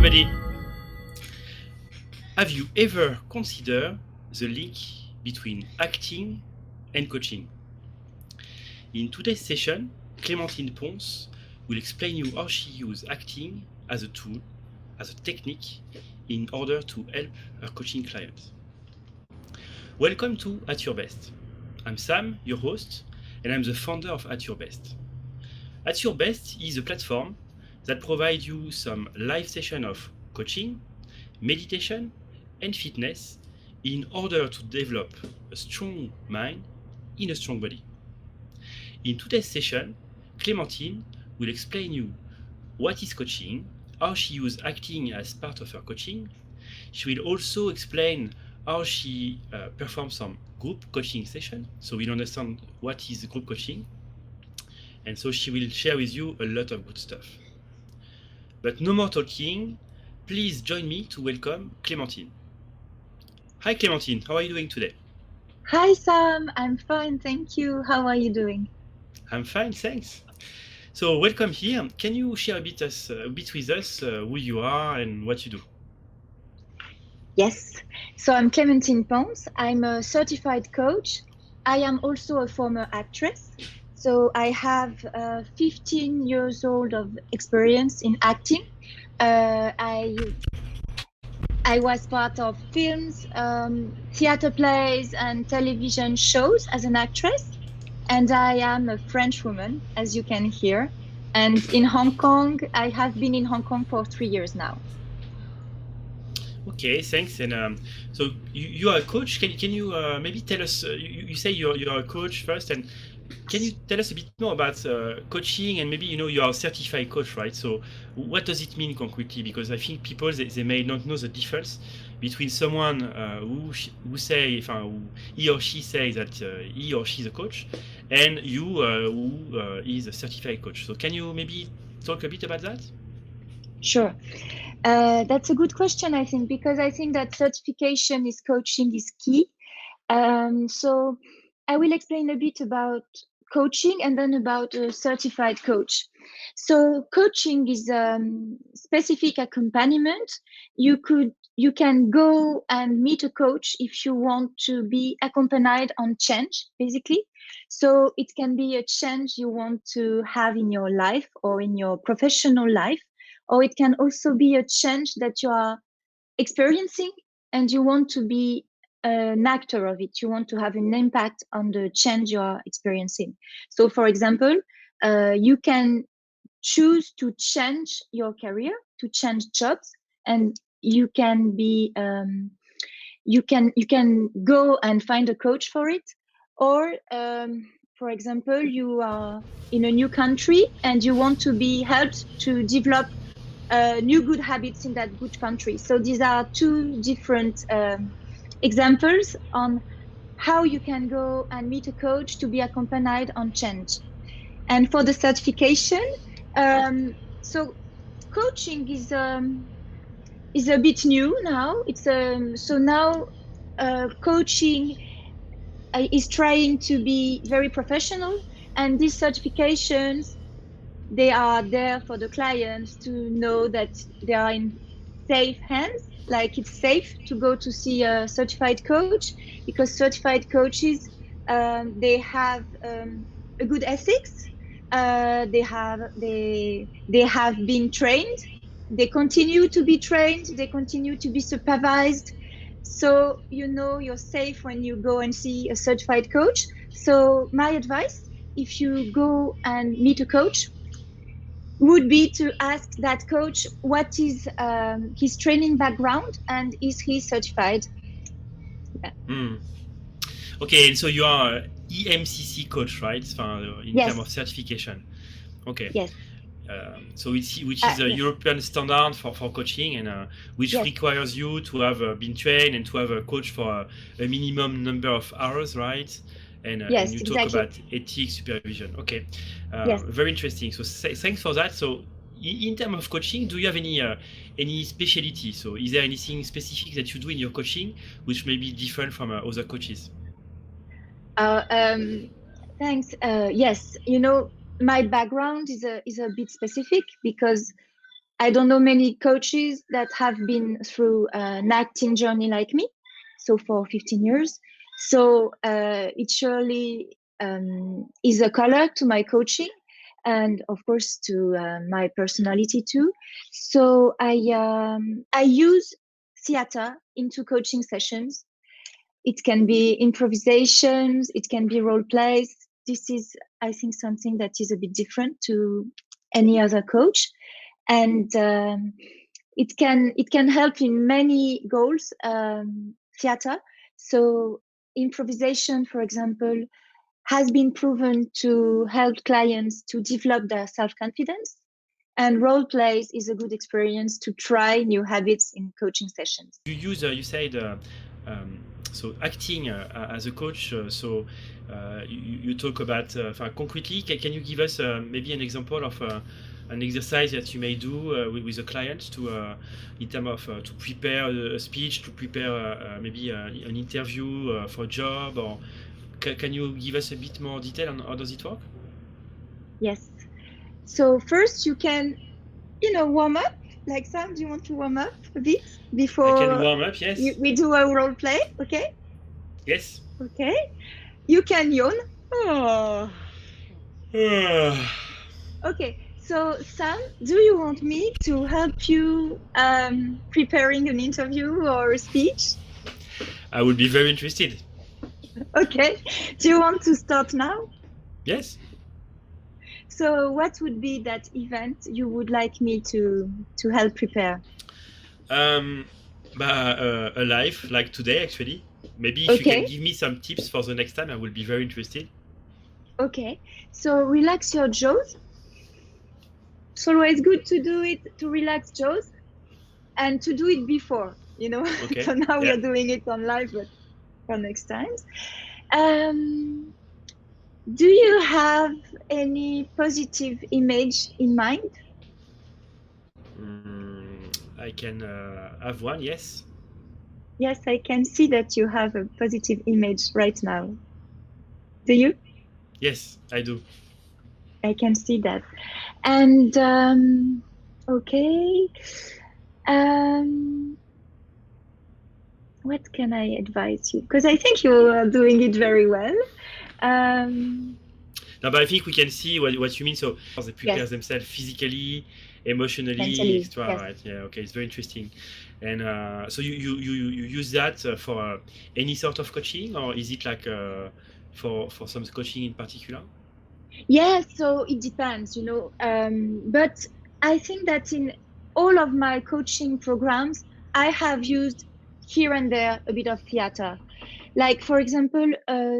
everybody. Have you ever considered the link between acting and coaching? In today's session, Clémentine Pons will explain you how she uses acting as a tool, as a technique, in order to help her coaching clients. Welcome to At Your Best. I'm Sam, your host, and I'm the founder of At Your Best. At Your Best is a platform that provides you some live session of coaching, meditation, and fitness in order to develop a strong mind in a strong body. In today's session, Clémentine will explain you what is coaching, how she uses acting as part of her coaching. She will also explain how she performs some group coaching session, so we'll understand what is group coaching. And so she will share with you a lot of good stuff. But no more talking, please join me to welcome Clémentine. Hi Clémentine, how are you doing today? Hi Sam, I'm fine, thank you. How are you doing? I'm fine, thanks. So welcome here. Can you share a bit with us who you are and what you do? Yes, so I'm Clémentine Pons. I'm a certified coach. I am also a former actress. So I have 15 years old of experience in acting. I was part of films, theater plays, and television shows as an actress. And I am a French woman, as you can hear. And in Hong Kong, I have been in Hong Kong for 3 years now. Okay, thanks. And so you are a coach. Can you maybe tell us? You say you're a coach first, and can you tell us a bit more about coaching? And maybe you are a certified coach, right? So what does it mean concretely? Because I think people they may not know the difference between someone who he or she says that he or she is a coach, and you who is a certified coach. So can you maybe talk a bit about that? Sure. That's a good question, I think, because I think that certification is coaching is key. So I will explain a bit about coaching and then about a certified coach. So coaching is specific accompaniment. You can go and meet a coach if you want to be accompanied on change, basically. So it can be a change you want to have in your life or in your professional life, or it can also be a change that you are experiencing and you want to be an actor of it. You want to have an impact on the change you are experiencing. So, for example, you can choose to change your career, to change jobs, and you can be you can go and find a coach for it, or for example, you are in a new country and you want to be helped to develop new good habits in that good country. So these are two different examples on how you can go and meet a coach to be accompanied on change. And for the certification, so coaching is a bit new now. It's so now coaching is trying to be very professional, and these certifications, they are there for the clients to know that they are in safe hands, like it's safe to go to see a certified coach, because certified coaches, they have a good ethics. They have been trained, they continue to be trained, they continue to be supervised, so you're safe when you go and see a certified coach. So my advice, if you go and meet a coach, would be to ask that coach what is his training background and is he certified. Hmm. Okay, and so you are a EMCC coach, right? In Yes. terms of certification. Okay. Yes. So which is a Yes. European standard for coaching, and which Yes. requires you to have been trained and to have a coach for a minimum number of hours, right? And Yes, you talk exactly. about ethics, supervision. Okay, Yes. very interesting. So thanks for that. So in terms of coaching, do you have any specialty? So is there anything specific that you do in your coaching which may be different from other coaches? Uh, um, Thanks. Yes, my background is a bit specific because I don't know many coaches that have been through an acting journey like me, so for 15 years. So it surely is a color to my coaching and of course to my personality too. So I use theater into coaching sessions. It can be improvisations, it can be role plays. This is, I think, something that is a bit different to any other coach, and it can help in many goals. Theater, so improvisation, for example, has been proven to help clients to develop their self-confidence, and role plays is a good experience to try new habits in coaching sessions. You use, you said, so acting as a coach. So you talk about, concretely, can you give us maybe an example of an exercise that you may do with a client to, in terms of to prepare a speech, to prepare maybe an interview for a job, or can you give us a bit more detail on how does it work? Yes. So first you can, warm up. Like Sam, do you want to warm up a bit I before can warm up, yes. we do a role play? Okay. Yes. Okay. You can yawn. Oh. Okay. So Sam, do you want me to help you preparing an interview or a speech? I would be very interested. Okay. Do you want to start now? Yes. So what would be that event you would like me to help prepare? A live like today, actually. Maybe if you can Okay. give me some tips for the next time, I will be very interested. Okay. So relax your jaws. It's always good to do it, to relax jaws and to do it before, Okay. So now we Yeah. are doing it on live, but for next times. Do you have any positive image in mind? I can have one, yes. Yes, I can see that you have a positive image right now. Do you? Yes, I do. I can see that. And okay. What can I advise you? Because I think you are doing it very well. No, but I think we can see what you mean. So they prepare Yes, themselves physically, emotionally, mentally. extra, Yes. right? Yeah, okay, it's very interesting. And so you use that for any sort of coaching, or is it like for some coaching in particular? Yeah, so it depends, but I think that in all of my coaching programs, I have used here and there a bit of theater. Like, for example,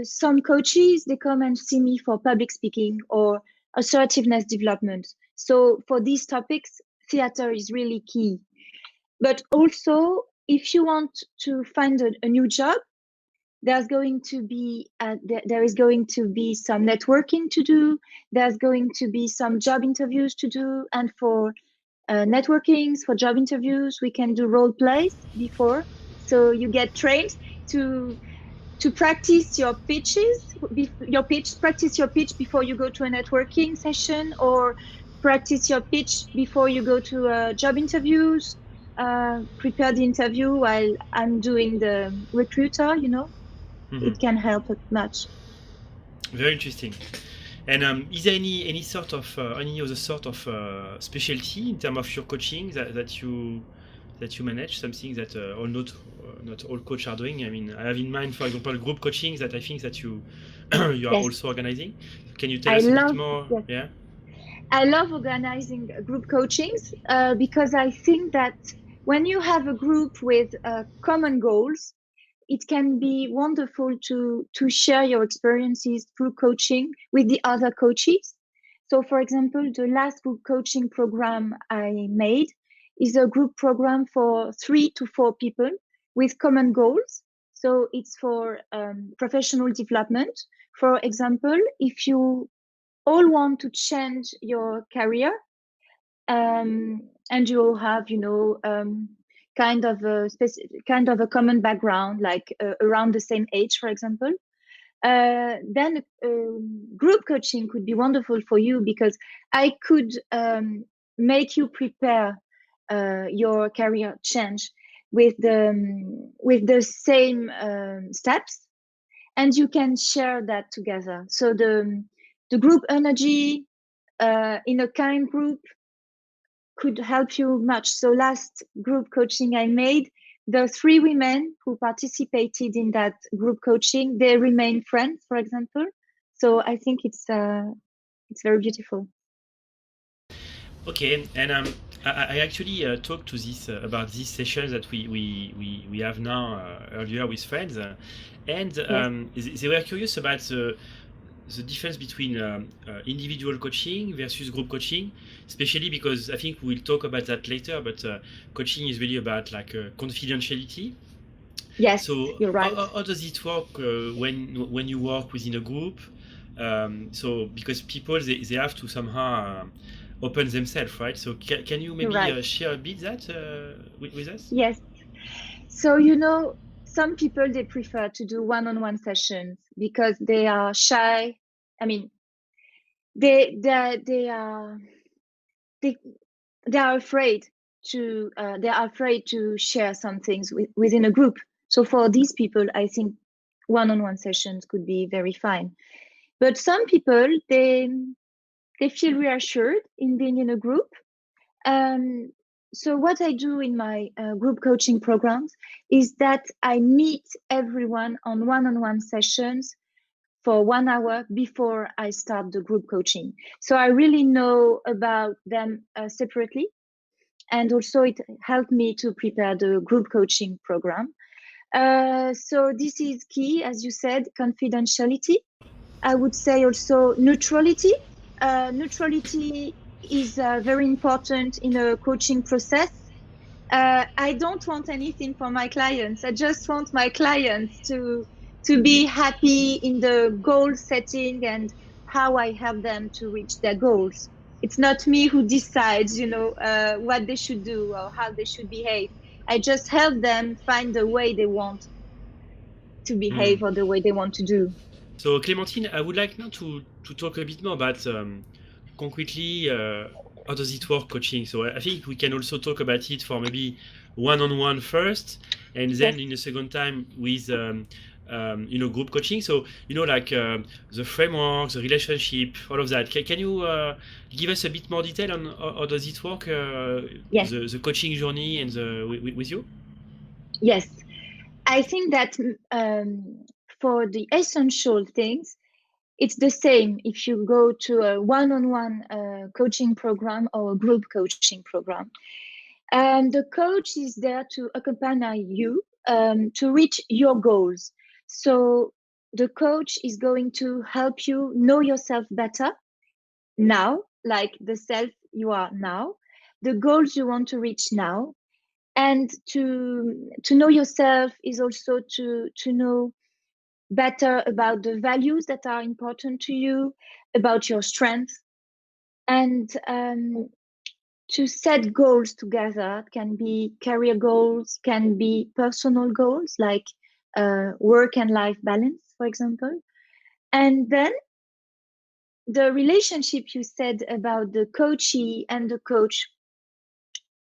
some coaches, they come and see me for public speaking or assertiveness development. So for these topics, theater is really key. But also, if you want to find a new job, there's going to be there is going to be some networking to do. There's going to be some job interviews to do, and for networkings, for job interviews, we can do role plays before, so you get trained to practice your pitches, practice your pitch before you go to a networking session, or practice your pitch before you go to job interviews. Prepare the interview while I'm doing the recruiter, Mm-hmm. it can help much. Very interesting. And is there any sort of any other sort of specialty in terms of your coaching that you manage? Something that not all coaches are doing. I mean, I have in mind, for example, group coaching that I think that you you are Yes, also organizing. Can you tell I us a bit love more? yes, Yeah. I love organizing group coachings because I think that when you have a group with common goals, it can be wonderful to share your experiences through coaching with the other coaches. So, for example, the last group coaching program I made is a group program for 3 to 4 people with common goals. So it's for professional development. For example, if you all want to change your career, and you all have, kind of a common background, like around the same age, for example, then group coaching could be wonderful for you because I could make you prepare your career change with the same steps, and you can share that together. So the group energy in a kind group could help you much. So last group coaching I made, the 3 women who participated in that group coaching, they remain friends, for example. So I think it's very beautiful. Okay, and I actually talked to this about these sessions that we have now earlier with friends, and they were curious about the difference between individual coaching versus group coaching, especially because I think we'll talk about that later, but coaching is really about like confidentiality. Yes, So you're right. how does it work when you work within a group? So because people they have to somehow open themselves, right? So can you maybe Right. share a bit that with us? Yes. So some people, they prefer to do one-on-one sessions because they are shy. I mean, they are afraid to share some things within a group. So for these people, I think one-on-one sessions could be very fine. But some people, they feel reassured in being in a group. So what I do in my group coaching programs is that I meet everyone on one-on-one sessions for 1 hour before I start the group coaching. So I really know about them separately. And also it helped me to prepare the group coaching program. So this is key, as you said, confidentiality. I would say also neutrality. Neutrality is very important in a coaching process. I don't want anything for my clients. I just want my clients to be happy in the goal setting and how I help them to reach their goals. It's not me who decides, what they should do or how they should behave. I just help them find the way they want to behave or the way they want to do. So Clémentine, I would like now to talk a bit more about concretely how does it work coaching. So I think we can also talk about it for maybe one-on-one first, and then Yes. in a second time with group coaching. So like the framework, the relationship, all of that. Can you give us a bit more detail on how does it work, Yes. the coaching journey and with you? Yes. I think that for the essential things, it's the same if you go to a one-on-one coaching program or a group coaching program. The coach is there to accompany you to reach your goals. So the coach is going to help you know yourself better now, like the self you are now, the goals you want to reach now, and to know yourself is also to know better about the values that are important to you, about your strengths, and to set goals together. It can be career goals, can be personal goals like work and life balance, for example. And then the relationship you said about the coachee and the coach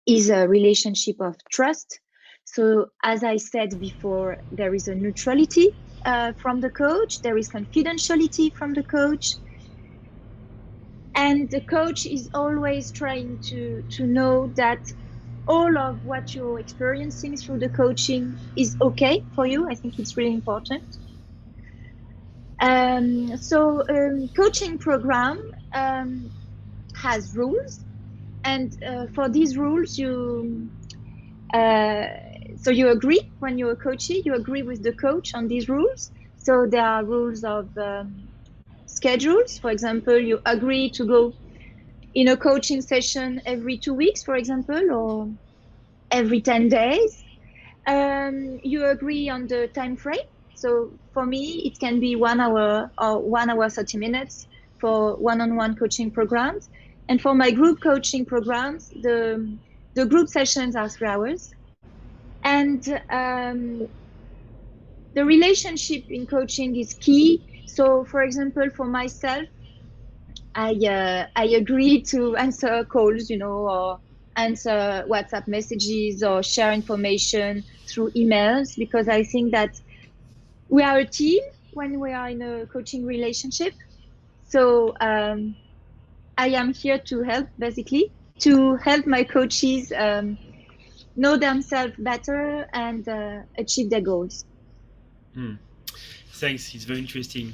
is a relationship of trust. So as I said before, there is a neutrality from the coach, there is confidentiality from the coach, and the coach is always trying to know that all of what you're experiencing through the coaching is okay for you. I think it's really important. Coaching program has rules, and for these rules, you agree when you're a coachee, you agree with the coach on these rules. So there are rules of schedules. For example, you agree to go in a coaching session every 2 weeks, for example, or every 10 days. You agree on the time frame. So for me, it can be 1 hour or 1 hour 30 minutes for one-on-one coaching programs. And for my group coaching programs, the group sessions are 3 hours. And the relationship in coaching is key. So for example, for myself, I agree to answer calls, or answer WhatsApp messages or share information through emails, because I think that we are a team when we are in a coaching relationship. So I am here to help, basically, to help my coaches know themselves better and achieve their goals. Thanks, it's very interesting.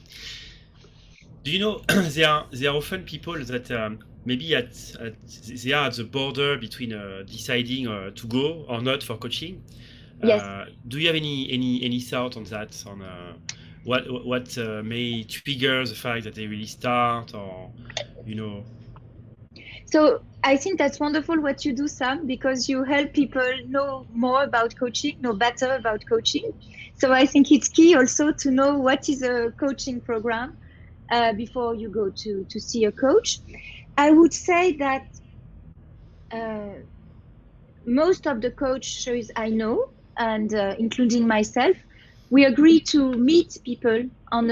Do you know there are often people that maybe they are at the border between deciding to go or not for coaching? Yes. Do you have any thought on that? On what may trigger the fact that they really start, or you know? So I think that's wonderful what you do, Sam, because you help people know more about coaching, know better about coaching. So I think it's key also to know what is a coaching program before you go to see a coach. I would say that most of the coaches I know, and including myself, we agree to meet people on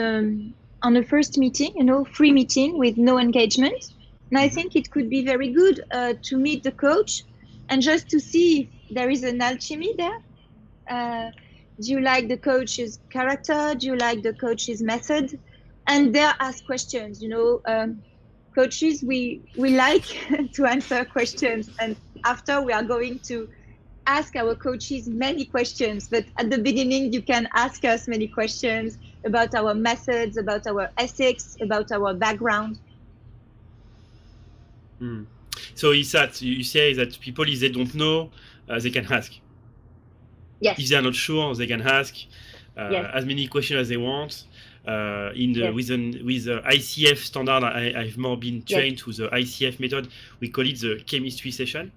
a first meeting, free meeting with no engagement. And I think it could be very good to meet the coach and just to see if there is an alchemy there. Do you like the coach's character? Do you like the coach's method? And there ask questions. Coaches, we like to answer questions, and after we are going to ask our coaches many questions. But at the beginning, you can ask us many questions about our methods, about our ethics, about our background. So is that you say that people, if they don't know, they can ask? Yes. If they are not sure, they can ask Yes. as many questions as they want. With ICF standard, I've more been trained to the ICF method. We call it the chemistry session.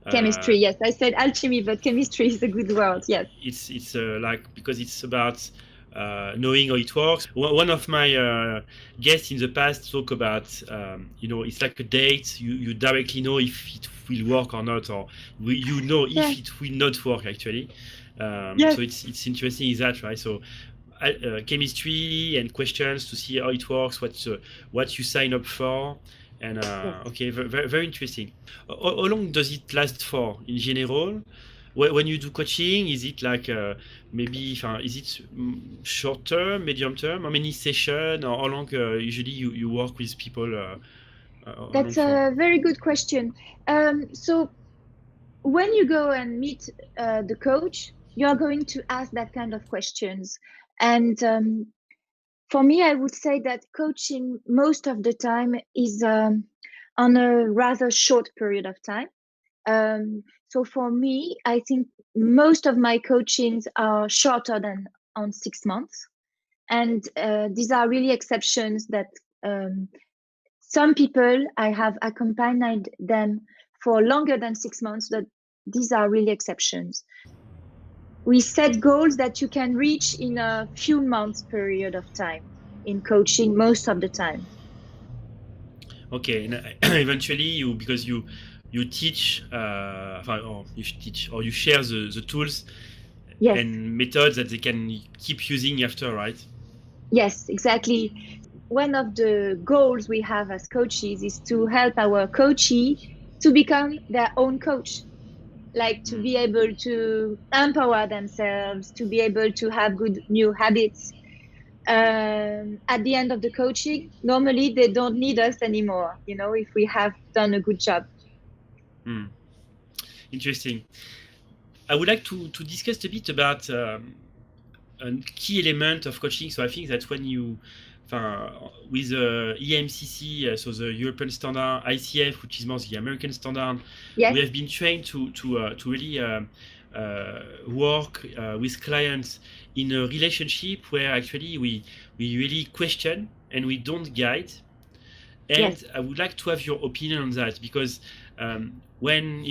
Chemistry, yes. I said alchemy, but chemistry is a good word. Yes. It's like, because it's about knowing how it works. One of my guests in the past talk about it's like a date. You directly know if it will work or not, or if it will not work actually. So it's interesting, is that right? So chemistry and questions to see how it works, what you sign up for. And okay, very, very interesting. How long does it last for in general? When you do coaching, is it like maybe, is it short term, medium term? How many sessions, or how long usually you work with people? That's a very good question. So when you go and meet the coach, you are going to ask that kind of questions. And for me, I would say that coaching most of the time is on a rather short period of time. So for me, I think most of my coachings are shorter than on 6 months. And these are really exceptions that some people, I have accompanied them for longer than 6 months, but these are really exceptions. We set goals that you can reach in a few months period of time in coaching most of the time. Okay, and eventually because you teach, or you share the tools and methods that they can keep using after, right? Yes, exactly. One of the goals we have as coaches is to help our coachee to become their own coach, like to be able to empower themselves, to be able to have good new habits. At the end of the coaching, normally they don't need us anymore, if we have done a good job. Interesting. I would like to discuss a bit about a key element of coaching. So I think that when you, with EMCC, so the European standard, ICF, which is more the American standard, we have been trained to really work with clients in a relationship where actually we really question and we don't guide. And I would like to have your opinion on that, because when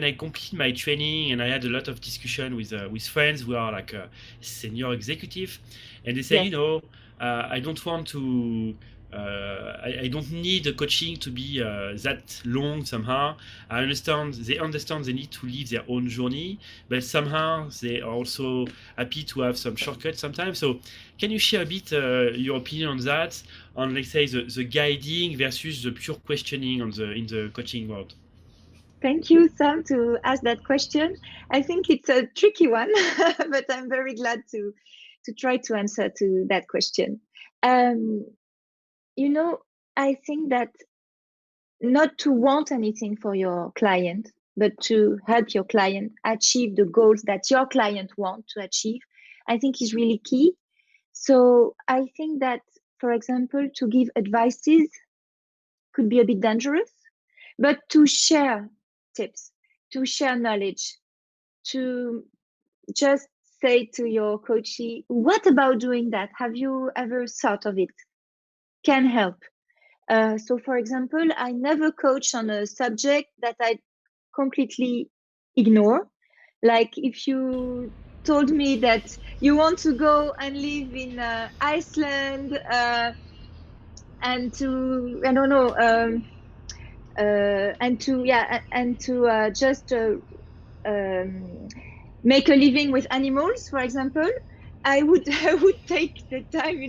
I complete my training, and I had a lot of discussion with friends who are like senior executive, and they say, I don't want to, I don't need the coaching to be that long somehow. They understand they need to live their own journey, but somehow they are also happy to have some shortcuts sometimes. So can you share a bit your opinion on that, on, let's say, the guiding versus the pure questioning in the coaching world? Thank you, Sam, to ask that question. I think it's a tricky one, but I'm very glad to try to answer to that question. You know, I think that not to want anything for your client, but to help your client achieve the goals that your client want to achieve, I think is really key. So I think that, for example, to give advices could be a bit dangerous, but to share tips, to share knowledge, to just say to your coachee, what about doing that? Have you ever thought of it? Can help. So, for example, I never coach on a subject that I completely ignore. Like if you told me that you want to go and live in Iceland and to, I don't know, and to just make a living with animals, for example, I would I would take the time,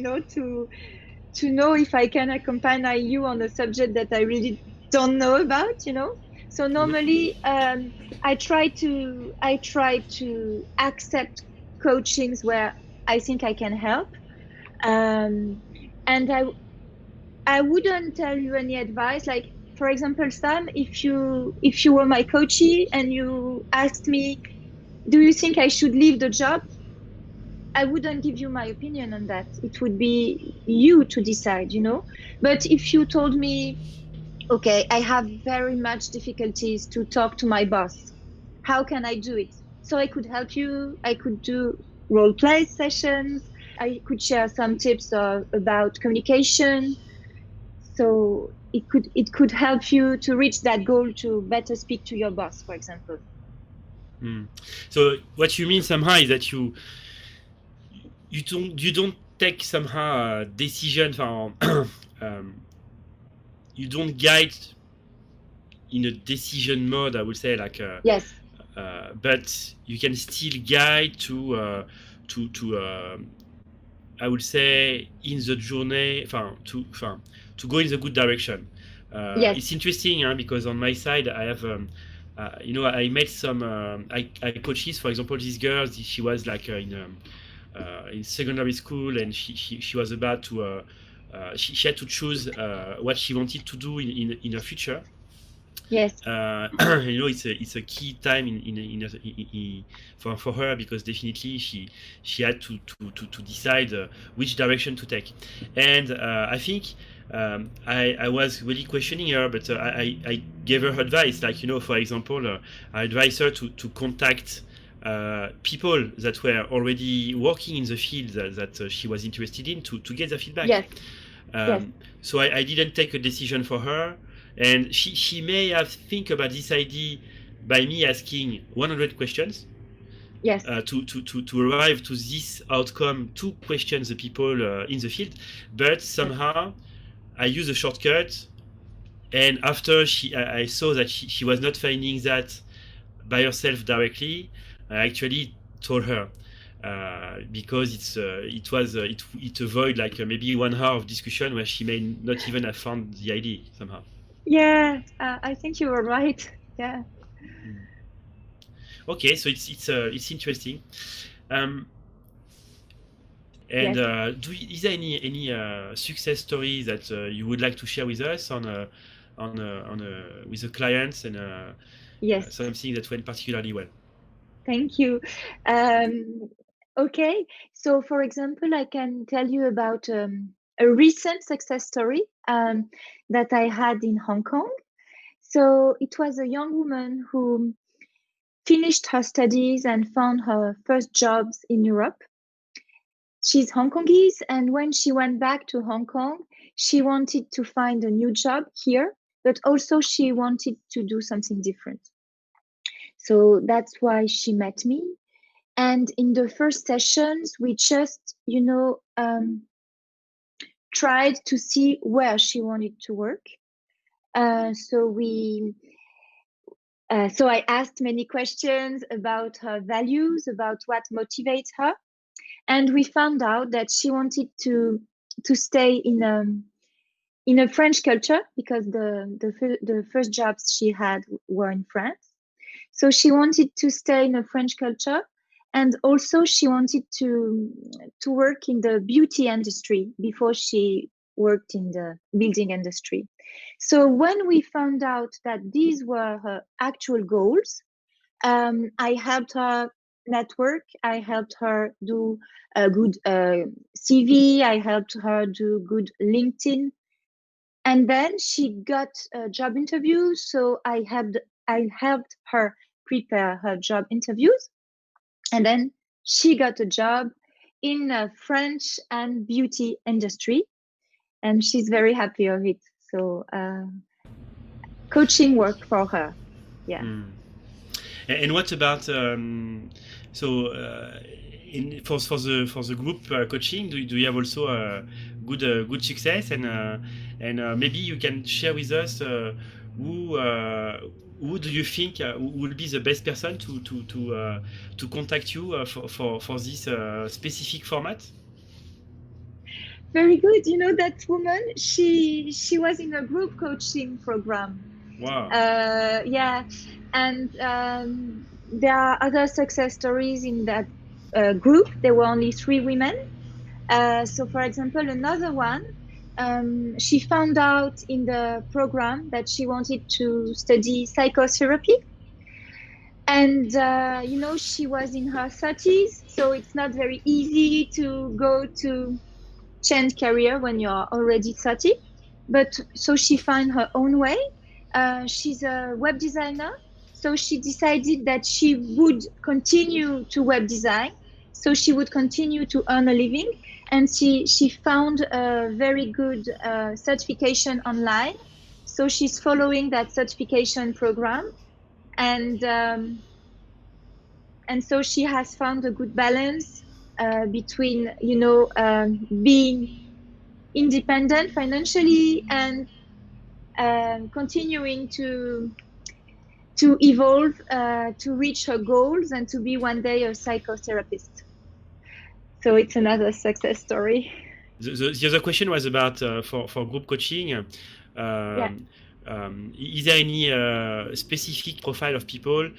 to know if I can accompany you on a subject that I really don't know about, So normally, I try to accept coachings where I think I can help, and I wouldn't tell you any advice. Like, for example, Sam, if you were my coachee and you asked me, do you think I should leave the job? I wouldn't give you my opinion on that. It would be you to decide, But if you told me, okay, I have very much difficulties to talk to my boss, how can I do it? So I could help you. I could do role play sessions. I could share some tips about communication. So it could help you to reach that goal to better speak to your boss, for example. So what you mean somehow is that you don't take somehow a decision. You don't guide in a decision mode, I would say, like Yes. but you can still guide to I would say in the journey, to go in the good direction. Yes. It's interesting because on my side I have I met some I coaches, for example, this girl. She was like in secondary school, and she was about to she had to choose what she wanted to do in her future. Yes. It's a key time for her, because definitely she had to decide which direction to take. And I think I was really questioning her, but I gave her advice, like, for example, I advised her to contact people that were already working in the field that she was interested in, to get the feedback. Yes. Yes. So I didn't take a decision for her, and she may have think about this idea by me asking 100 questions. Yes. To arrive to this outcome, to question the people in the field, but somehow I use a shortcut, and after I saw that she was not finding that by herself directly, I actually told her. Because it avoid like maybe 1 hour of discussion where she may not even have found the idea somehow. Yeah, I think you were right. Yeah. Okay, so it's interesting. And Yes. is there any success story that you would like to share with us with the clients, and Yes. something that went particularly well? Thank you. Okay, so for example, I can tell you about a recent success story that I had in Hong Kong. So it was a young woman who finished her studies and found her first jobs in Europe. She's Hong Kongese, and when she went back to Hong Kong, she wanted to find a new job here, but also she wanted to do something different. So that's why she met me. And in the first sessions, we just, tried to see where she wanted to work. So I asked many questions about her values, about what motivates her, and we found out that she wanted to stay in a French culture, because the first jobs she had were in France. So she wanted to stay in a French culture, and also she wanted to work in the beauty industry before she worked in the building industry. So when we found out that these were her actual goals, I helped her network. I helped her do a good CV. I helped her do good LinkedIn. And then she got a job interview. So I helped her prepare her job interviews. And then she got a job in the French and beauty industry. And she's very happy of it. So coaching worked for her. Yeah. And what about for the group coaching? Do you have also good success? And maybe you can share with us who do you think will be the best person to contact you for this specific format? Very good. You know, that woman, she was in a group coaching program. Wow. Yeah, and there are other success stories in that group. There were only 3 women. So, for example, another one, she found out in the program that she wanted to study psychotherapy. And, you know, she was in her 30s, so it's not very easy to go to change career when you're already 30. But so she found her own way. She's a web designer, so she decided that she would continue to web design, so she would continue to earn a living. And she found a very good certification online, so she's following that certification program, and so she has found a good balance between, you know, being independent financially and continuing to evolve, to reach her goals, and to be one day a psychotherapist. So it's another success story. The other question was about for group coaching. Is there any specific profile of people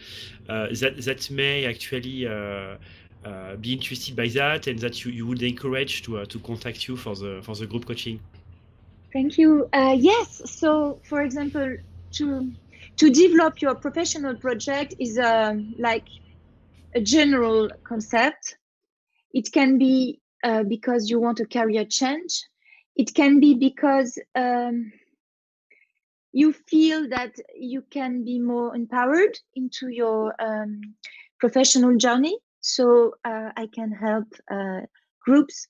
that may actually be interested by that, and that you would encourage to contact you for the group coaching? Thank you. Yes. So, for example, to develop your professional project is like a general concept. It can be because you want a career change. It can be because you feel that you can be more empowered into your professional journey. So I can help groups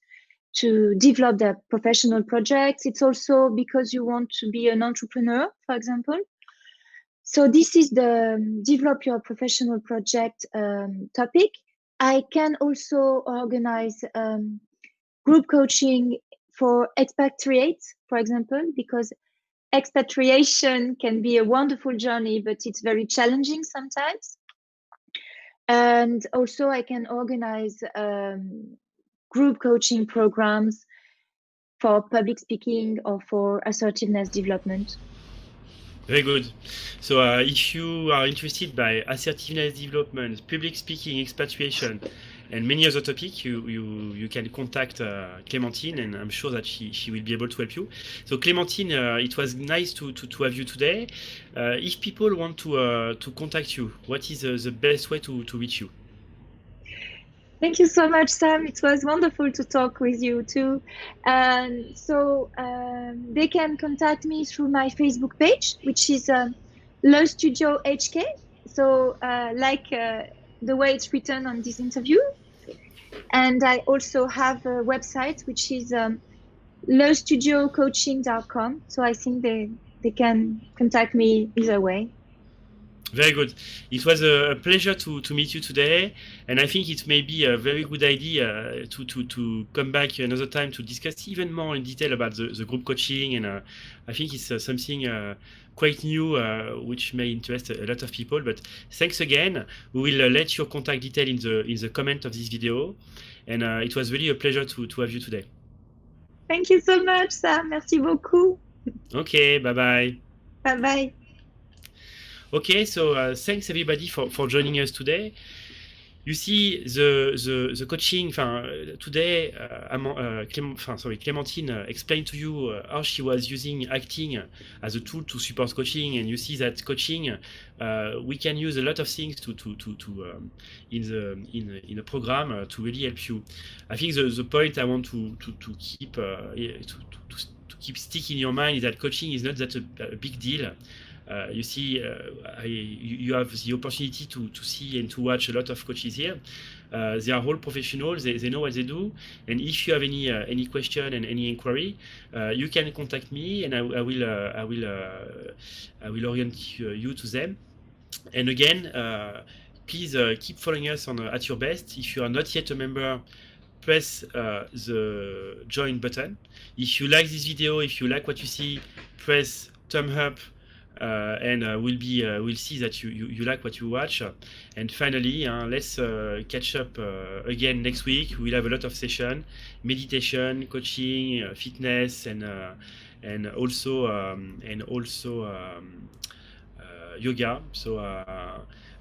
to develop their professional projects. It's also because you want to be an entrepreneur, for example. So this is the develop your professional project topic. I can also organize group coaching for expatriates, for example, because expatriation can be a wonderful journey, but it's very challenging sometimes. And also I can organize group coaching programs for public speaking or for assertiveness development. Very good. So if you are interested by assertiveness development, public speaking, expatriation, and many other topics, you can contact Clémentine, and I'm sure that she will be able to help you. So Clémentine, it was nice to have you today. If people want to contact you, what is the best way to reach you? Thank you so much, Sam. It was wonderful to talk with you too. So they can contact me through my Facebook page, which is Le Studio HK. So like the way it's written on this interview. And I also have a website, which is lestudiocoaching.com. So I think they can contact me either way. Very good. It was a pleasure to meet you today, and I think it may be a very good idea to come back another time to discuss even more in detail about the group coaching, and I think it's something quite new which may interest a lot of people. But thanks again. We will let your contact detail in the comment of this video, and it was really a pleasure to have you today. Thank you so much, Sam. Merci beaucoup. Okay, bye bye. Bye bye. Okay, so thanks everybody for joining us today. You see the coaching. Today, Clémentine explained to you how she was using acting as a tool to support coaching, and you see that coaching we can use a lot of things in a program to really help you. I think the point I want to keep stick in your mind is that coaching is not that a big deal. You see, you have the opportunity to see and to watch a lot of coaches here. They are all professionals. They know what they do. And if you have any question and any inquiry, you can contact me, and I will orient you to them. And again, please keep following us on At Your Best. If you are not yet a member, press the join button. If you like this video, if you like what you see, press thumb up, and we'll see that you like what you watch. And finally, let's catch up again next week. We'll have a lot of sessions: meditation, coaching, fitness, and also yoga. So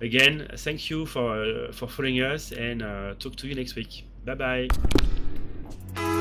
again, thank you for following us, and talk to you next week. Bye bye.